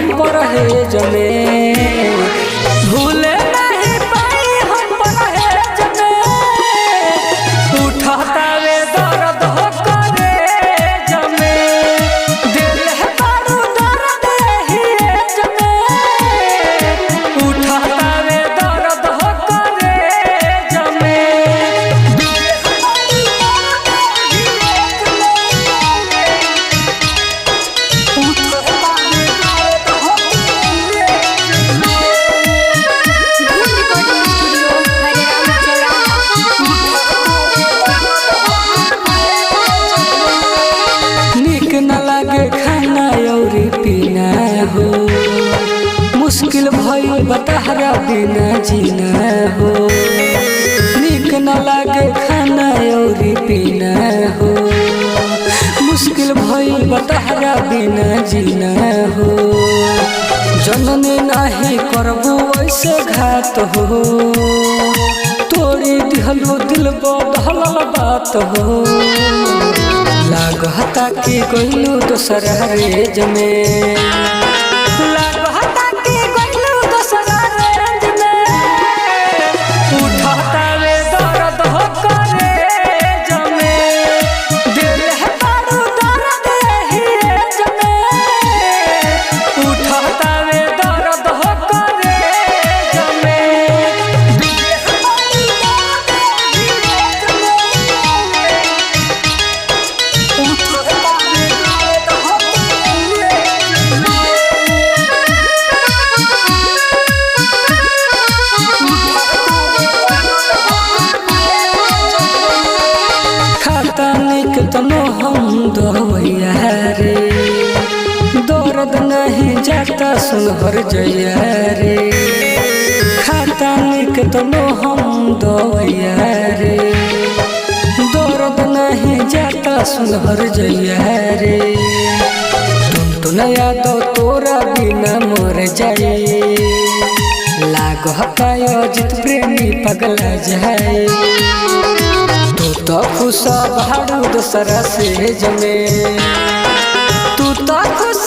हम परहेज में, भूले नहीं पाई हम परहेज में। उठाता वे दर्द हो कलेज में, दिल है बारू दर्द ही में। उठाता वे दर्द हो कलेज में। नीक न लागे खाना और पीना हो, मुश्किल भइल बतहरा बिना जीना हो। नीक न लागे खाना और पीना हो, मुश्किल भइल बतहरा बिना जीना हो। जननी नाही करबू ऐसे घात हो, तोड़ी दिहलो दिल बदहल बात हो। लागता कि गइलू दोसरा रेज में, लागता कि गइलू दोसरा रेज में। उठाता वे दर्द हो कलेज में, दिल है बारू दर्द ही में। उठाता वे दर्द हो कलेज में। खाता निक तनो हम दवैया रे, दर्द नहीं जाता सुनहर जया रे। खाता निक तनो हम दवैया रे, दर्द नहीं जाता सुनहर जया रे। तुम याद तोरा बिना मर जाए, लागता अजित प्रेमी पगला जाए। तू तो खुश भाड़ू दोसरा से जमे, तू तो खुश